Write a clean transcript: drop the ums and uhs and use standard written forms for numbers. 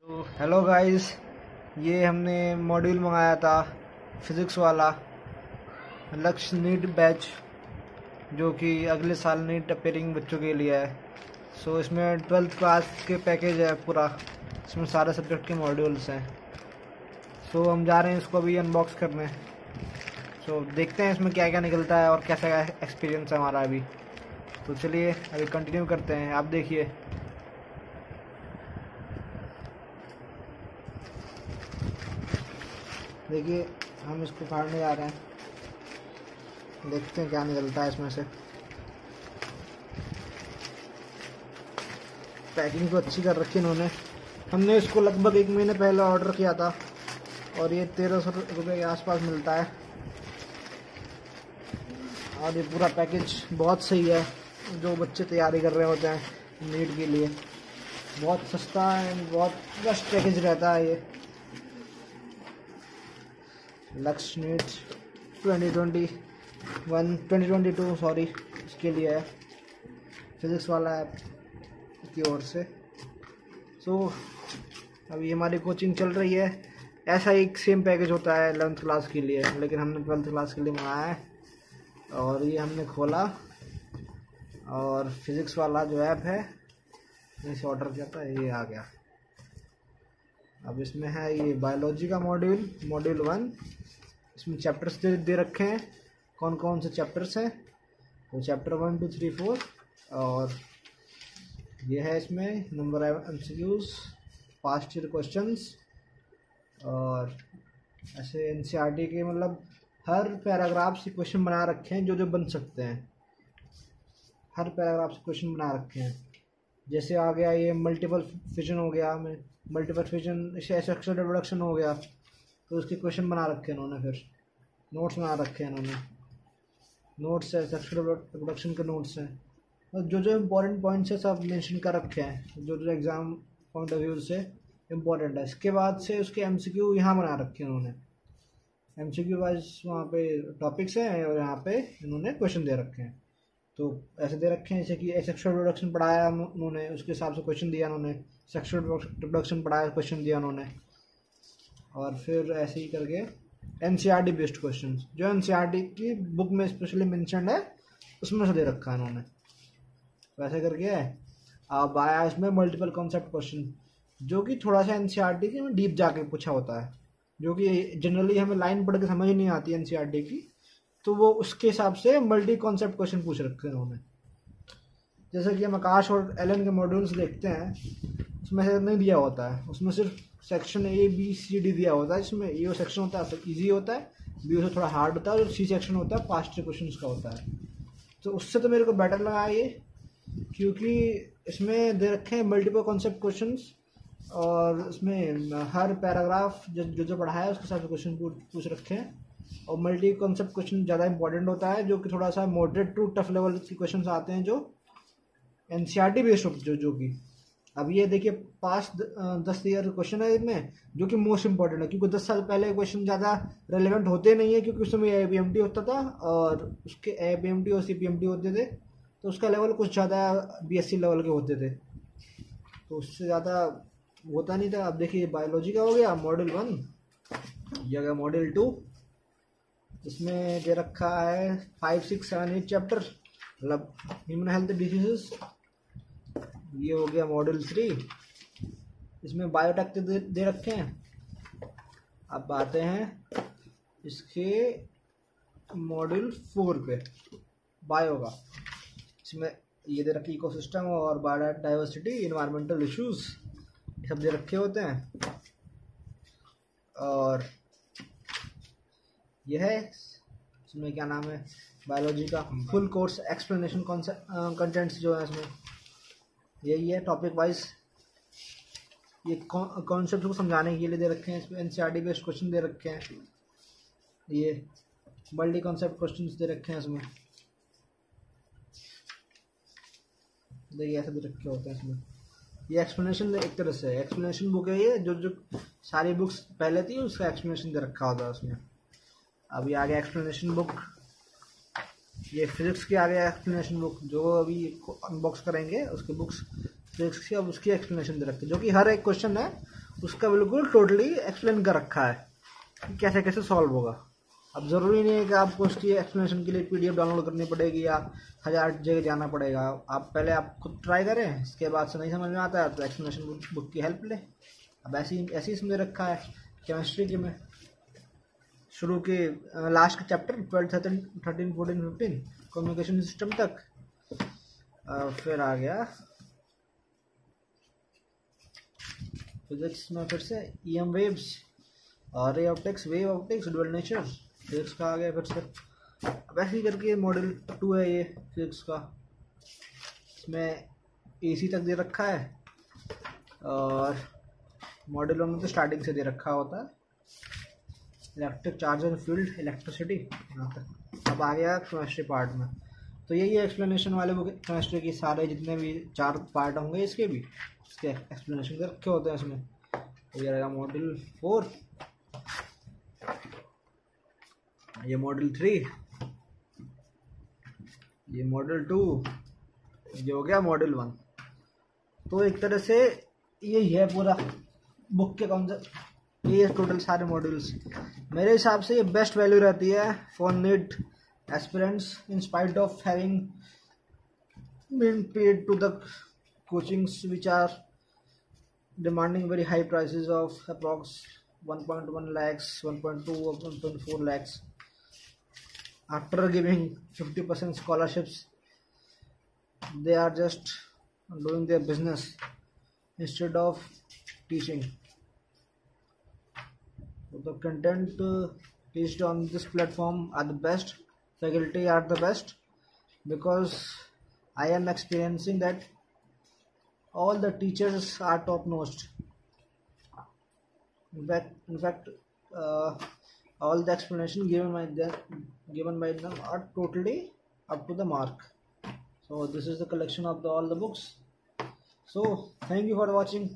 तो hello guys, ये हमने मॉड्यूल मंगाया था फिज़िक्स वाला लक्ष्य नीट बैच, जो कि अगले साल नीट अपेयरिंग बच्चों के लिए है। सो इसमें 12th क्लास के पैकेज है पूरा, इसमें सारे सब्जेक्ट के मॉड्यूल्स हैं। सो हम जा रहे हैं इसको अभी अनबॉक्स करने। सो देखते हैं इसमें क्या क्या निकलता है और कैसा एक्सपीरियंस है हमारा अभी। तो चलिए अभी कंटिन्यू करते हैं। आप देखिए, हम इसको फाड़ने जा रहे हैं, देखते हैं क्या निकलता है इसमें से। पैकिंग तो अच्छी कर रखी इन्होंने। हमने इसको लगभग 1 महीने पहले ऑर्डर किया था और ये 1300 रुपये के आसपास मिलता है। और ये पूरा पैकेज बहुत सही है, जो बच्चे तैयारी कर रहे होते हैं नीट के लिए। बहुत सस्ता एंड बहुत बेस्ट पैकेज रहता है ये। लक्ष्य नीट 2022 सॉरी, इसके लिए है, फिज़िक्स वाला ऐप की ओर से। सो अभी हमारी कोचिंग चल रही है। ऐसा एक सेम पैकेज होता है 11th क्लास के लिए, लेकिन हमने 12th क्लास के लिए मंगाया है। और ये हमने खोला और फिज़िक्स वाला जो ऐप है इसे ऑर्डर किया था, ये आ गया। अब इसमें है ये बायोलॉजी का मॉड्यूल 1। इसमें चैप्टर्स दे रखे हैं, कौन कौन से चैप्टर्स हैं। तो चैप्टर 1, 2, 3, 4 और ये है इसमें number MCQs, past year questions और ऐसे NCERT के, मतलब हर पैराग्राफ से क्वेश्चन बना रखे हैं जो बन सकते हैं। हर पैराग्राफ से क्वेश्चन बना रखे हैं। जैसे आ गया ये मल्टीपल फिजन हो गया, हमें मल्टीपल फिजन सेक्शुअल रिप्रोडक्शन हो गया, तो उसके क्वेश्चन बना रखे हैं इन्होंने। फिर नोट्स बना रखे हैं इन्होंने, नोट्स है, सेक्शुअल रिप्रोडक्शन के नोट्स हैं, और जो इम्पोर्टेंट पॉइंट्स है सब मेंशन कर रखे हैं, जो एग्ज़ाम पॉइंट ऑफ व्यू से इम्पोर्टेंट है। इसके बाद से उसके MCQ यहाँ बना रखे हैं इन्होंने। MCQ वाइज वहाँ पे टॉपिक्स हैं और यहाँ पे इन्होंने क्वेश्चन दे रखे हैं। तो ऐसे दे रखे हैं जैसे कि सेक्शुअल रिप्रोडक्शन पढ़ाया उन्होंने, उसके हिसाब से क्वेश्चन दिया उन्होंने। सेक्शुअल रिप्रोडक्शन पढ़ाया, क्वेश्चन दिया उन्होंने। और फिर ऐसे ही करके NCERT बेस्ड क्वेश्चन, जो NCERT की बुक में स्पेशली मेंशन है उसमें से दे रखा है इन्होंने। तो ऐसे करके है। अब आया इसमें मल्टीपल कॉन्सेप्ट क्वेश्चन, जो कि थोड़ा सा NCERT की में डीप जाके पूछा होता है, जो कि जनरली हमें लाइन पढ़ के समझ नहीं आती NCERT की। तो वो उसके हिसाब से मल्टी कॉन्सेप्ट क्वेश्चन पूछ रखे हैं उन्होंने। जैसे कि हम आकाश और एलन के मॉड्यूल्स देखते हैं, उसमें से नहीं दिया होता है, उसमें सिर्फ section A, B, C, D दिया होता है। इसमें A सेक्शन होता है ईजी होता है, B से थोड़ा हार्ड होता है, और C सेक्शन होता है पास्ट क्वेश्चन का होता है। तो उससे तो मेरे को बेटर लगा ये, क्योंकि इसमें दे रखे हैं मल्टीपल कॉन्सेप्ट क्वेश्चंस, और इसमें हर पैराग्राफ जो पढ़ाया है उसके हिसाब से क्वेश्चन पूछ रखे हैं। और मल्टी कॉन्सेप्ट क्वेश्चन ज़्यादा इंपॉर्टेंट होता है, जो कि थोड़ा सा मॉडरेट टू टफ लेवल के क्वेश्चन आते हैं, जो NCERT बेस्ड होते जो कि। अब ये देखिए, पास्ट 10 ईयर क्वेश्चन है इसमें, जो कि मोस्ट इंपॉर्टेंट है, क्योंकि 10 साल पहले क्वेश्चन ज़्यादा रेलेवेंट होते नहीं है, क्योंकि उस समय APMT होता था और उसके APMT और CPMT होते थे, तो उसका लेवल कुछ ज़्यादा BSc लेवल के होते थे, तो उससे ज़्यादा होता नहीं था। अब देखिए बायोलॉजी का हो गया मॉड्यूल 1, ये हो गया मॉड्यूल 2। इसमें दे रखा है 5, 6, 7, 8 चैप्टर, मतलब ह्यूमन हेल्थ डिजीजेस। ये हो गया मॉड्यूल 3, इसमें बायोटेक दे रखे हैं। अब आते हैं इसके मॉड्यूल 4 पे, बायो का। इसमें ये दे रखे इकोसिस्टम और बायोडाइवर्सिटी, इन्वायरमेंटल इश्यूज, सब दे रखे होते हैं। और यह है इसमें क्या नाम है, बायोलॉजी का फुल कोर्स एक्सप्लेनेशन कंटेंट्स जो है इसमें यही है, टॉपिक वाइज ये कॉन्सेप्ट को समझाने के लिए दे रखे हैं। इसमें NCERT बेस्ड क्वेश्चन दे रखे हैं, ये मल्टी कॉन्सेप्ट क्वेश्चन दे रखे हैं इसमें। देखिए ऐसे दे रखे होते हैं इसमें। ये एक्सप्लेनेशन एक तरह से एक्सप्लेनेशन बुक है, ये जो सारी बुक्स पहले थी उसका एक्सप्लेनेशन दे रखा होता है उसमें। अभी आ गया एक्सप्लेनेशन बुक, ये फिजिक्स की आ गया एक्सप्लेनेशन बुक, जो अभी अनबॉक्स करेंगे उसके बुक्स फिजिक्स की। अब उसकी एक्सप्लेनेशन दे रखी है, जो कि हर एक क्वेश्चन है उसका बिल्कुल टोटली एक्सप्लेन कर रखा है कि कैसे कैसे सॉल्व होगा। अब ज़रूरी नहीं है कि आपको उसकी एक्सप्लेनेशन के लिए PDF डाउनलोड करनी पड़ेगी या 1000 जगह जाना पड़ेगा। आप पहले आप खुद ट्राई करें, इसके बाद से नहीं समझ में आता है तो एक्सप्लेनेशन बुक की हेल्प लें। अब ऐसे ही समझ रखा है केमिस्ट्री के में शुरू के लास्ट के चैप्टर 12, 13, 14, 15 कम्युनिकेशन सिस्टम तक। फिर आ गया फिजिक्स में फिर से EM waves, ray optics, wave optics, dual nature physics का आ गया फिर से। अब ऐसे ही करके मॉडल 2 है ये फिजिक्स का। इसमें AC तक दे रखा है और मॉडल 1 में तो स्टार्टिंग से दे रखा होता है electric charge and field, electricity यहाँ तक। अब आ गया केमिस्ट्री पार्ट में, तो यही एक्सप्लेनेशन वाले बुक केमिस्ट्री की सारे जितने भी 4 पार्ट होंगे इसके भी इसके एक्सप्लेनेशन के रखे होते हैं इसमें। तो ये रहेगा मॉडल 4, ये मॉडल 3, ये मॉडल 2, ये हो गया मॉडल 1। तो एक तरह से यही है पूरा बुक के कॉन्सेप्ट, ये टोटल सारे मॉड्यूल्स। मेरे हिसाब से ये बेस्ट वैल्यू रहती है for NEET aspirants in spite of having been paid to the coachings which are demanding very high prices of approx 1.1 lakhs, 1.2 or 1.4 lakhs. After giving 50% scholarships, they are just doing their business instead of teaching. So the content teached on this platform are the best, faculty are the best, because I am experiencing that all the teachers are top notch. In fact, all the explanation given by them are totally up to the mark. So this is the collection of all the books. So thank you for watching.